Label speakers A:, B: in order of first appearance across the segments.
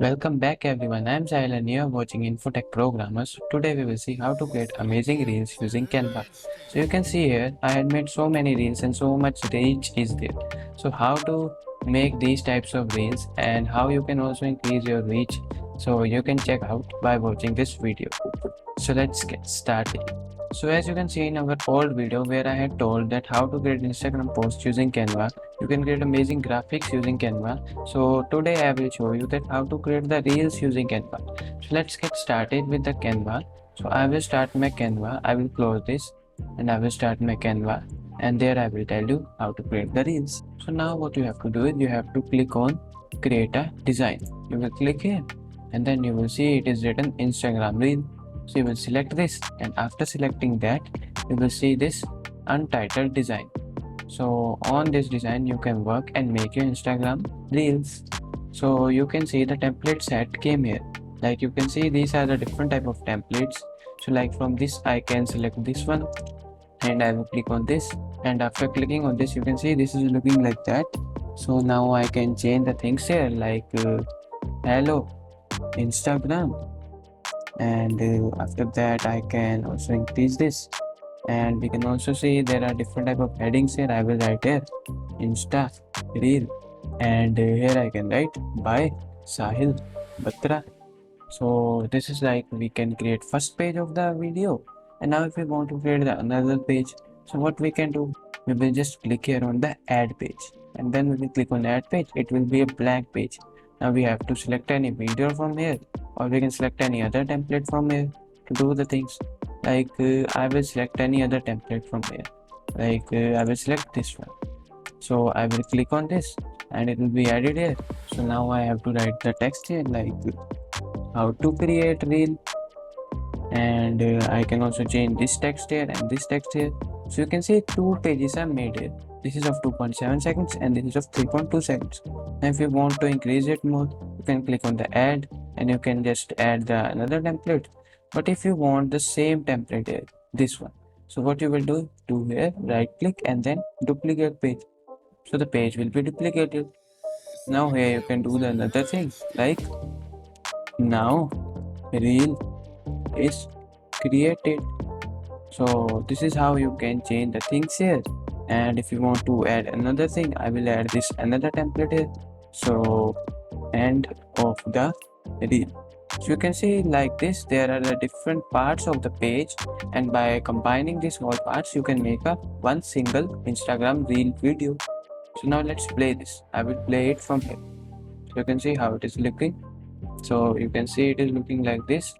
A: Welcome back everyone, I am Sahil and you are watching Infotech Programmers. Today we will see how to create amazing reels using Canva. So you can see here, I had made so many reels and so much reach is there. So how to make these types of reels and how you can also increase your reach. So you can check out by watching this video. So let's get started. So as you can see in our old video where I had told that how to create Instagram posts using Canva, you can create amazing graphics using Canva. So today I will show you that how to create the reels using Canva. So let's get started with the Canva. So I will start my Canva, I will close this and I will start my Canva, and there I will tell you how to create the reels. So now what you have to do is you have to click on create a design. You will click here and then you will see it is written Instagram reel. So you will select this, and after selecting that you will see this untitled design. So on this design you can work and make your Instagram reels. So you can see the template set came here. Like you can see these are the different type of templates. So like from this I can select this one and I will click on this, and after clicking on this you can see this is looking like that. So now I can change the things here like hello Instagram, and after that I can also increase this, and we can also see there are different type of headings here. I will write here Insta Reel, and here I can write by Sahil Batra. So this is like we can create first page of the video, and now if we want to create the another page, so what we can do, we will just click here on the add page, and then we will click on add page. It will be a blank page. Now we have to select any video from here, or we can select any other template from here to do the things. Like I will select any other template from here. Like I will select this one. So I will click on this and it will be added here. So now I have to write the text here like how to create reel, and I can also change this text here and this text here. So you can see two pages are made here. This is of 2.7 seconds and this is of 3.2 seconds. Now if you want to increase it more, you can click on the add and you can just add the another template. But if you want the same template here, this one, so what you will do here, right click and then duplicate page. So the page will be duplicated. Now here you can do the another thing like now reel is created. So this is how you can change the things here. And if you want to add another thing, I will add this another template here. So end of the reel. So you can see like this, there are the different parts of the page, and by combining these all parts you can make a one single Instagram reel video. So now let's play this. I will play it from here. So you can see how it is looking. So you can see it is looking like this,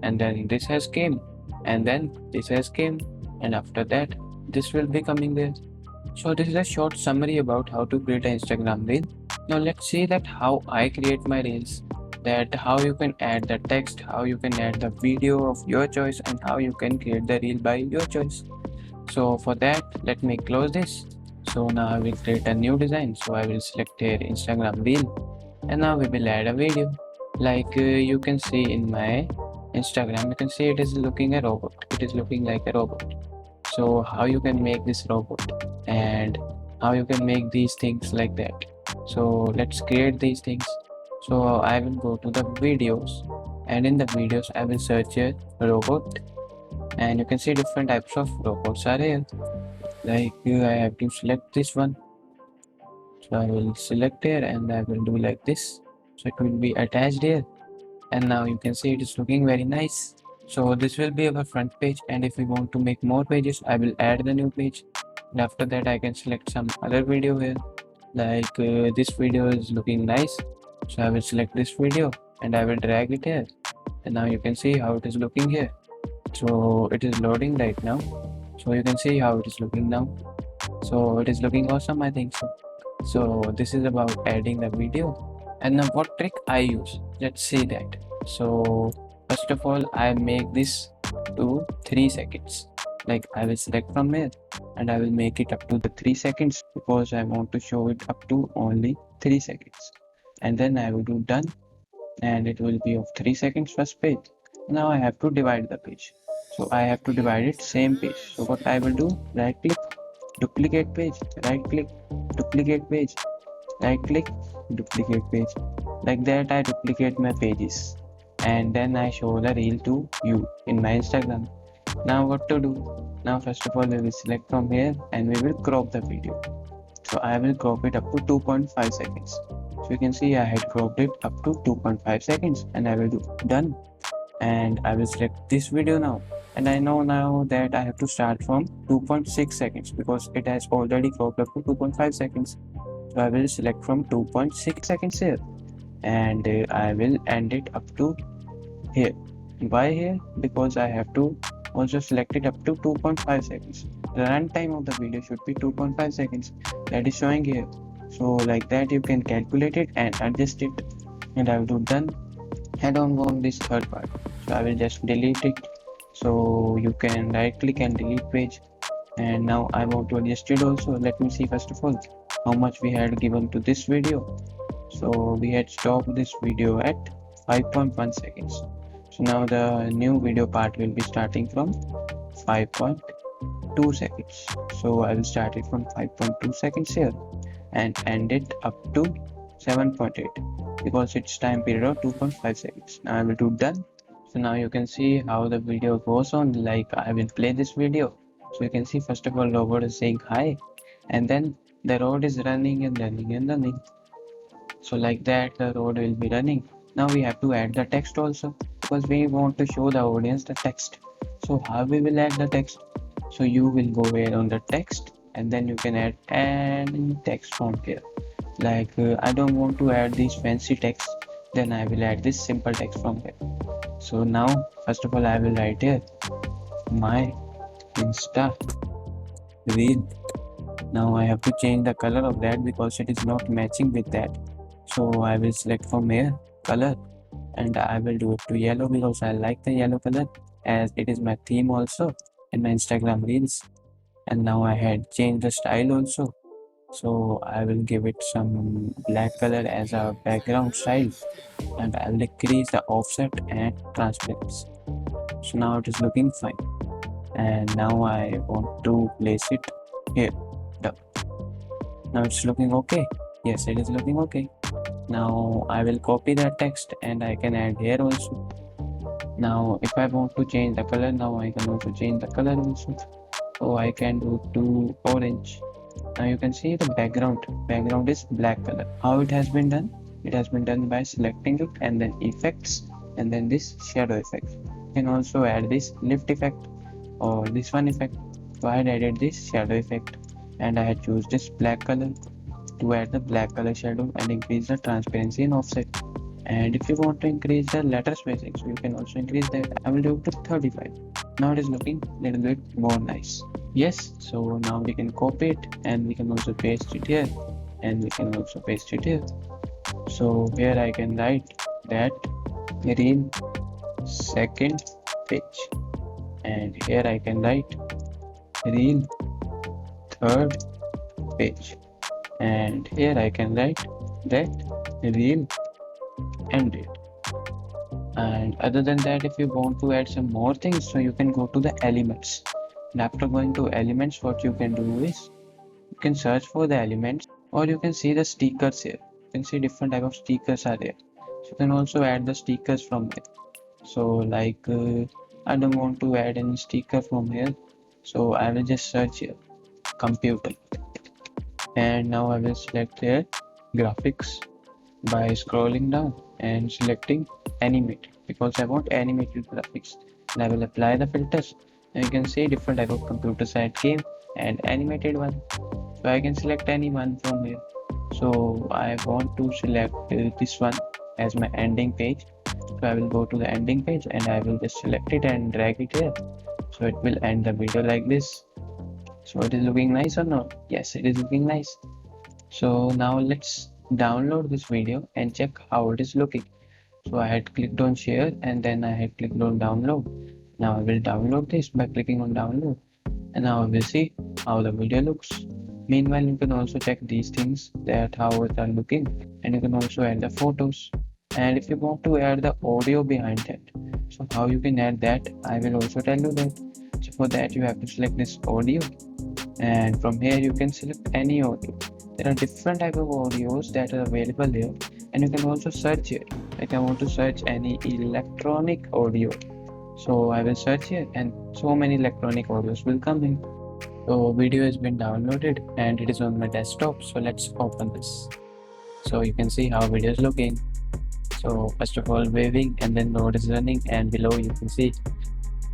A: and then this has came, and then this has came, and after that this will be coming there. So this is a short summary about how to create an Instagram reel. Now let's see that how I create my reels, that how you can add the text, how you can add the video of your choice, and how you can create the reel by your choice. So for that, let me close this. So now I will create a new design. So I will select here Instagram reel, and now we will add a video. Like you can see in my Instagram, you can see it is looking a robot. It is looking like a robot. So how you can make this robot and how you can make these things like that. So let's create these things. So I will go to the videos, and in the videos I will search here robot, and you can see different types of robots are here. Like I have to select this one. So I will select here and I will do like this. So it will be attached here, and now you can see it is looking very nice. So this will be our front page, and if we want to make more pages, I will add the new page, and after that I can select some other video here. Like this video is looking nice, so I will select this video and I will drag it here, and now you can see how it is looking here. So it is loading right now, so you can see how it is looking now. So it is looking awesome, I think so. So this is about adding the video. And now what trick I use, let's see that. So first of all, I make this to 3 seconds. Like I will select from here and I will make it up to the 3 seconds because I want to show it up to only 3 seconds. And then I will do done, and it will be of 3 seconds first page. Now I have to divide the page. So I have to divide it same page. So what I will do, right click, duplicate page, right click, duplicate page, right click, duplicate page. Like that I duplicate my pages and then I show the reel to you in my Instagram. Now what to do? Now first of all we will select from here and we will crop the video. So I will crop it up to 2.5 seconds. So you can see I had cropped it up to 2.5 seconds and I will do done, and I will select this video now, and I know now that I have to start from 2.6 seconds because it has already cropped up to 2.5 seconds. So I will select from 2.6 seconds here, and I will end it up to here. Why here? Because I have to also select it up to 2.5 seconds. The runtime of the video should be 2.5 seconds. That is showing here. So like that you can calculate it and adjust it. And I will do done. I don't want this third part. So I will just delete it. So you can right click and delete page. And now I want to adjust it also. Let me see first of all how much we had given to this video. So we had stopped this video at 5.1 seconds. So now the new video part will be starting from 5.2 seconds. So I will start it from 5.2 seconds here and end it up to 7.8 because it's time period of 2.5 seconds. Now I will do done. So now you can see how the video goes on. Like I will play this video. So you can see first of all robot is saying hi, and then the road is running and running and running. So like that the road will be running. Now we have to add the text also because we want to show the audience the text. So how we will add the text? So you will go here on the text and then you can add any text from here. Like I don't want to add this fancy text, then I will add this simple text from here. So now first of all I will write here my Insta reel. Now I have to change the color of that because it is not matching with that. So I will select from here color and I will do it to yellow because I like the yellow color as it is my theme also in my Instagram reels. And now I had changed the style also. So I will give it some black color as a background style and I will decrease the offset and transparency. So now it is looking fine. And now I want to place it here. Done. Now it's looking okay. Yes, it is looking okay. Now I will copy that text and I can add here also. Now if I want to change the color, now I can also change the color also. So I can do to orange. Now you can see the background is black color. How it has been done? It has been done by selecting it and then effects and then this shadow effect. You can also add this lift effect or this one effect. So I had added this shadow effect and I had choose this black color to add the black color shadow and increase the transparency and offset. And if you want to increase the letter spacing, so you can also increase that. I will do it to 35. Now it is looking a little bit more nice. Yes, so now we can copy it and we can also paste it here and we can also paste it here. So here I can write that reel second page, and here I can write reel third page, and here I can write that reel ended. And other than that, if you want to add some more things, so you can go to the elements, and after going to elements, what you can do is you can search for the elements or you can see the stickers here. You can see different type of stickers are there, so you can also add the stickers from here. So like I don't want to add any sticker from here, so I will just search here computer, and now I will select here graphics by scrolling down and selecting animate because I want animated graphics, and I will apply the filters. And you can see different type of computer side game and animated one, so I can select any one from here. So I want to select this one as my ending page, so I will go to the ending page and I will just select it and drag it here, so it will end the video like this. So it is looking nice or not? Yes, it is looking nice. So now let's download this video and check how it is looking. So I had clicked on share and then I had clicked on download. Now I will download this by clicking on download, and now I will see how the video looks. Meanwhile, you can also check these things, that how it are looking, and you can also add the photos. And if you want to add the audio behind that, so how you can add that, I will also tell you that. So for that you have to select this audio, and from here you can select any audio. There are different type of audios that are available here, and you can also search here. Like I want to search any electronic audio, so I will search here and so many electronic audios will come in. So video has been downloaded and it is on my desktop, so let's open this. So you can see how video is looking. So first of all waving, and then node is running, and below you can see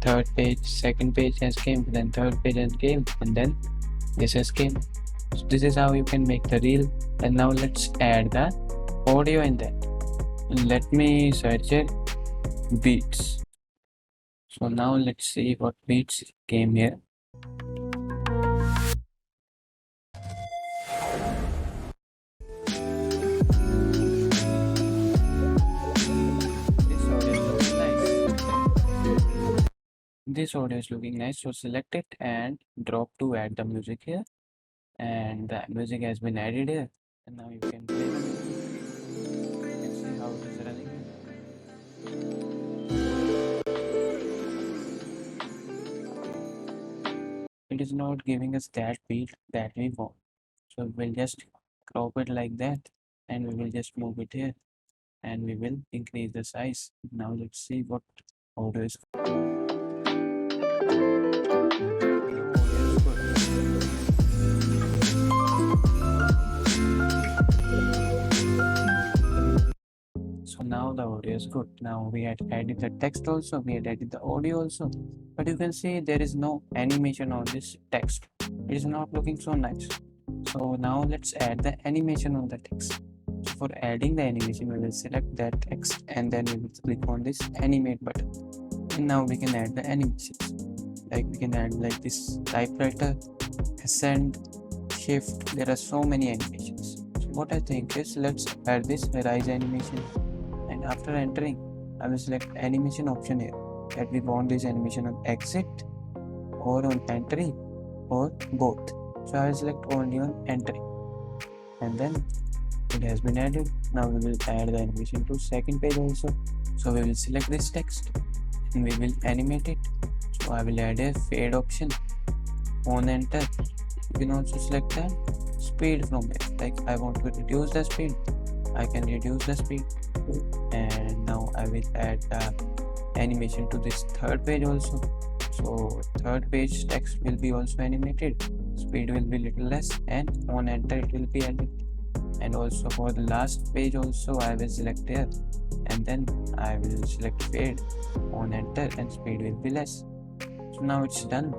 A: third page, second page has came, then third page has came, and then this has came. So this is how you can make the reel. And now let's add the audio in that. Let me search it beats. So now let's see what beats came here. This audio is looking nice, so select it and drop to add the music here, and the music has been added here, and now you can play the music. You can see how it is running here. It is not giving us that beat that we want, so we'll just crop it like that, and we will just move it here, and we will increase the size. Now let's see what audio is. So now the audio is good. Now we had added the text also, we had added the audio also, but you can see there is no animation on this text. It is not looking so nice. So now let's add the animation on the text. So for adding the animation, we will select that text and then we will click on this animate button. And now we can add the animations. Like we can add like this typewriter, ascend, shift. There are so many animations. So what I think is let's add this rise animation. And after entering, I will select animation option here, that we want this animation on exit or on entry or both. So I will select only on entry, and then it has been added. Now we will add the animation to second page also. So we will select this text and we will animate it. So I will add a fade option on enter. You can also select the speed from it. Like I want to reduce the speed, I can reduce the speed. And now I will add the animation to this third page also. So third page text will be also animated, speed will be little less, and on enter it will be added. And also for the last page also I will select here, and then I will select fade on enter, and speed will be less. So now it's done.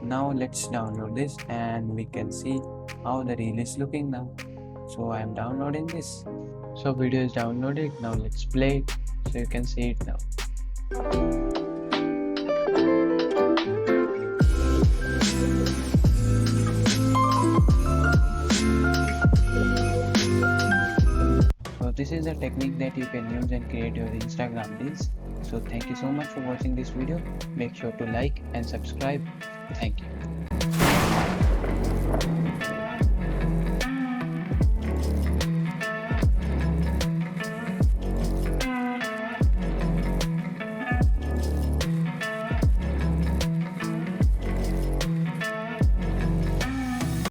A: Now let's download this and we can see how the reel is looking now. So I am downloading this. So video is downloaded. Now let's play it so you can see it now. So this is a technique that you can use and create your Instagram reels. So thank you so much for watching this video. Make sure to like and subscribe. Thank you.